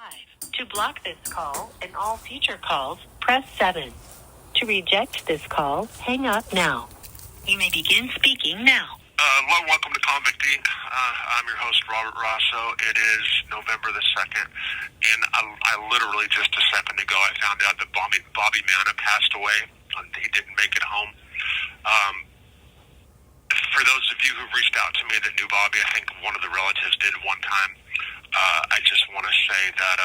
5. To block this call and all future calls, press 7. To reject this call, hang up now. You may begin speaking now. Hello, welcome to Convict Inc. I'm your host, Robert Rosso. It is November the 2nd, and I literally just a second ago I found out that Bobby Manna passed away. He didn't make it home. For those of you who reached out to me that knew Bobby, I think one of the relatives did one time. I just want to say that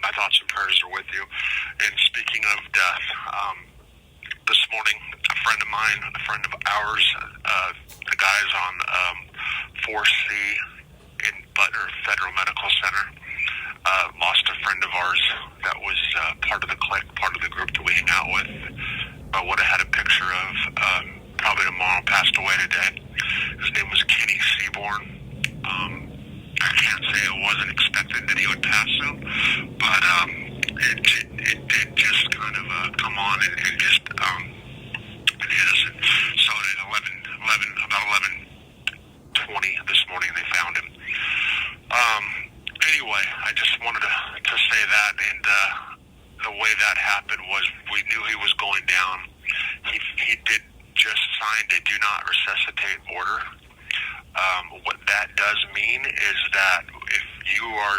my thoughts and prayers are with you. And speaking of death, this morning, a friend of mine, a friend of ours, the guys on 4C in Butner Federal Medical Center, lost a friend of ours that was part of the clique, part of the group that we hang out with. I would have had a picture of probably tomorrow, passed away today. His name was Seaboern. I can't say it wasn't expected that he would pass soon, but it did just kind of come on and just it hit us. So at about 11:20 this morning, they found him. Anyway, I just wanted to say that, and the way that happened was we knew he was going down. He did just sign a do not resuscitate order. What that does mean is that if you are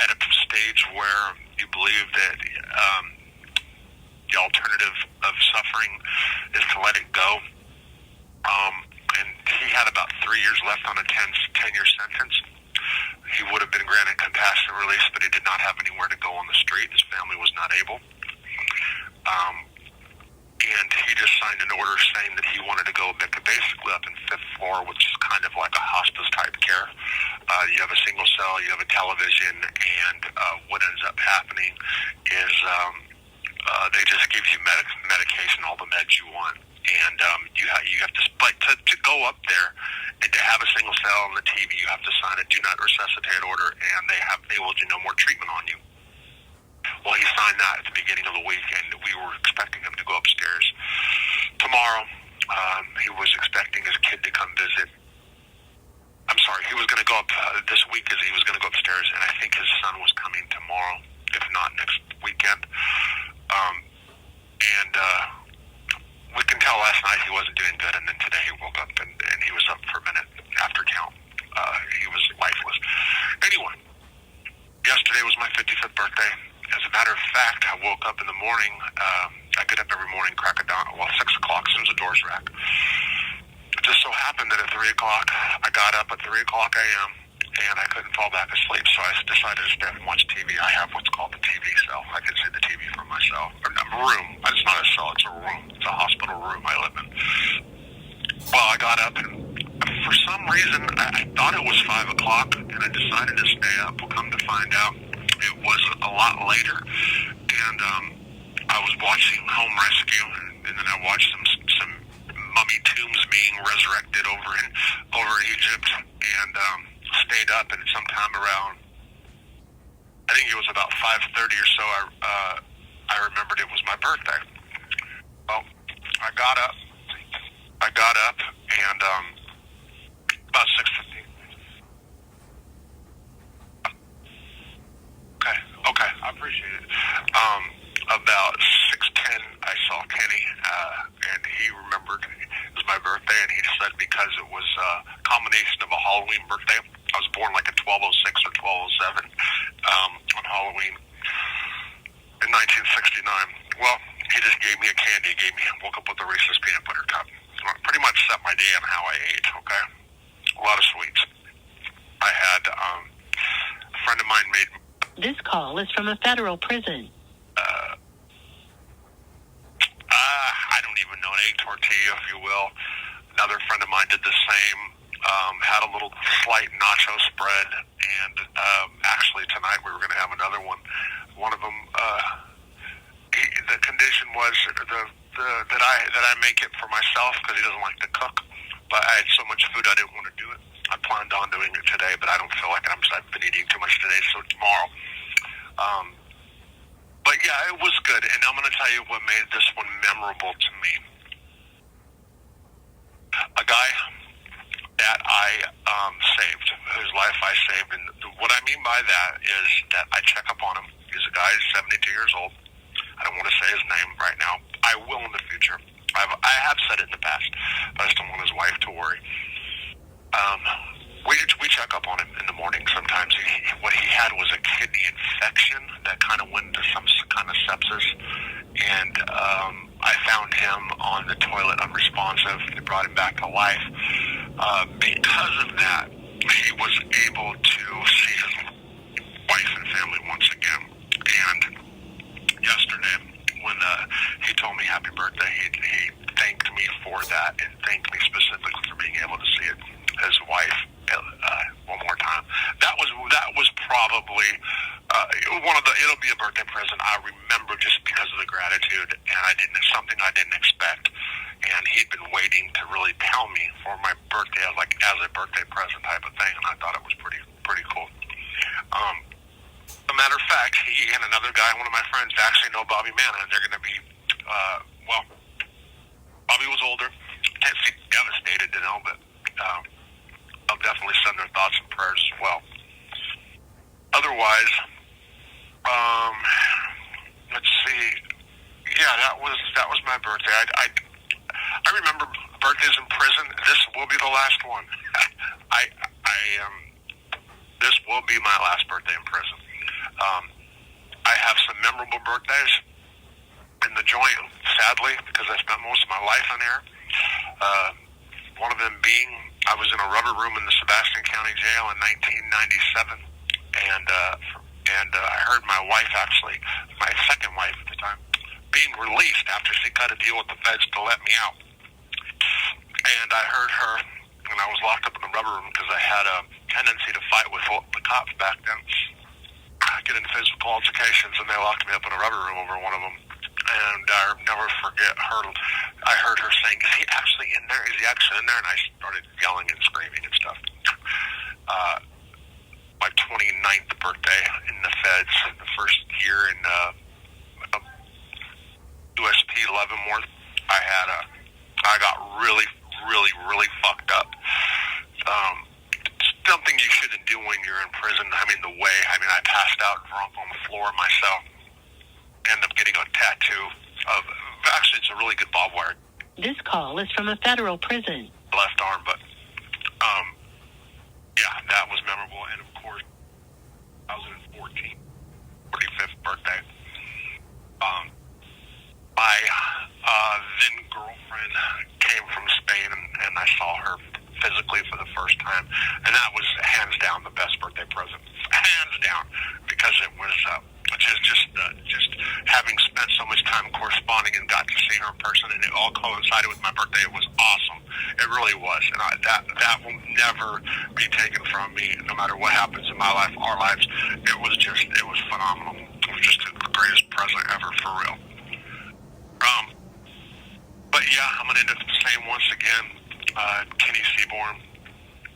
at a stage where you believe that the alternative of suffering is to let it go, and he had about 3 years left on a 10-year sentence, he would have been granted compassionate release, but he did not have anywhere to go on the street. His family was not able. And he just signed an order saying that he wanted to go basically up in 5th floor, which is kind of like a hospice-type care. You have a single cell, you have a television, and what ends up happening is they just give you medication, all the meds you want. And you have to, but to go up there and to have a single cell on the TV, you have to sign a do not resuscitate order, and they will do no more treatment on you. Well, he signed that at the beginning of the week, and we were expecting him to go upstairs tomorrow. He was expecting his kid to come visit. I'm sorry, he was going to go up this week as he was going to go upstairs, and I think his son was coming tomorrow, if not next weekend. We can tell last night he wasn't doing good, and then today he woke up, and he was up for a minute after count. He was lifeless. Anyway, yesterday was my 55th birthday. As a matter of fact, I woke up in the morning. I get up every morning, crack a dawn, 6 o'clock, as soon as the doors rack. It just so happened that at 3 o'clock, I got up at 3 o'clock a.m., and I couldn't fall back asleep, so I decided to stay up and watch TV. I have what's called the TV cell. I can see the TV from my cell. Or a room. It's not a cell, it's a room. It's a hospital room I live in. Well, I got up, and for some reason, I thought it was 5 o'clock, and I decided to stay up. We'll come to find out it was a lot later, and I was watching Home Rescue, and then I watched some mummy tombs being resurrected over Egypt, and stayed up, and sometime around, I think it was about 5:30 or so, I remembered it was my birthday. Well, I got up, and about 6:15. Okay, I appreciate it. About 6:10, I saw Kenny, and he remembered it was my birthday, and he said because it was a combination of a Halloween birthday. I was born like at 12:06 or 12:07 on Halloween in 1969. Well, he just gave me a candy. Woke up with a Reese's peanut butter cup. Pretty much set my day on how I ate, okay? A lot of sweets. I had a friend of mine made... This call is from a federal prison. I don't even know, an egg tortilla, if you will. Another friend of mine did the same. Had a little slight nacho spread, and actually tonight we were going to have another one. One of them, the condition was that I make it for myself because he doesn't like to cook. But I had so much food I didn't want to do it. I planned on doing it today, but I don't feel like it. I've been eating too much today, so tomorrow. But yeah, it was good, and I'm going to tell you what made this one memorable to me. A guy that I saved, whose life I saved. And what I mean by that is that I check up on him. He's a guy who's 72 years old. I don't want to say his name right now. I will in the future. I have said it in the past, but I just don't want his wife to worry. We check up on him in the morning sometimes. What he had was a kidney infection that kind of went into some kind of sepsis, and I found him on the toilet unresponsive. They brought him back to life. Because of that, he was able to see his wife and family once again. And yesterday, when he told me happy birthday, he thanked me for that and thanked me specifically for being able to see his wife one more time. That was probably one of the. It'll be a birthday present I remember just because of the gratitude, and something I didn't expect. And he'd been waiting to really tell me for my birthday, like as a birthday present type of thing, and I thought it was pretty cool. A matter of fact, he and another guy, one of my friends, actually know Bobby Manna, and they're going to be, Bobby was older, can't see devastated, but I'll definitely send their thoughts and prayers as well. Otherwise, let's see. Yeah, that was my birthday. I remember birthdays in prison. This will be the last one. This will be my last birthday in prison. I have some memorable birthdays in the joint, sadly, because I spent most of my life in there. One of them being, I was in a rubber room in the Seaboern County Jail in 1997, and I heard my wife, actually, my second wife at the time, being released after she cut a deal with the feds to let me out. And I heard her, and I was locked up in the rubber room because I had a tendency to fight with the cops back then. Get in physical altercations, and they locked me up in a rubber room over one of them. And I'll never forget her. I heard her saying, "Is he actually in there? Is he actually in there?" And I started yelling and screaming and stuff. My 29th birthday in the feds, the first year in USP Leavenworth, I got really, really, really fucked up. Something you shouldn't do when you're in prison. I passed out drunk on the floor of my cell. Ended up getting a tattoo of, actually it's a really good barbed wire. This call is from a federal prison. Left arm, but yeah, that was memorable. And of course, 2014, 45th birthday. My then girlfriend came from Spain, and I saw her physically for the first time, and that was hands down the best birthday present, hands down, because it was just having spent so much time corresponding and got to see her in person, and it all coincided with my birthday. It was awesome. It really was, and that will never be taken from me, no matter what happens in my life, our lives. It was phenomenal. It was just the greatest present ever, for real. But yeah, I'm gonna end up the same once again. Kenny Seaboern.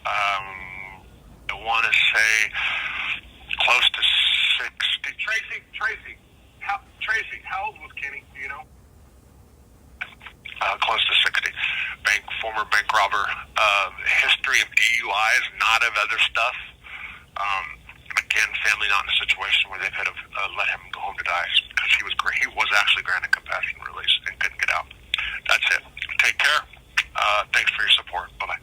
I want to say close to 60. Tracy, how old was Kenny? Do you know? Close to 60. Former bank robber. History of DUIs, not of other stuff. Again, family not in a situation where they could have let him go home to die, because he was actually granted compassionate release and couldn't get out. That's it. Take care. Thanks for your support. Bye-bye.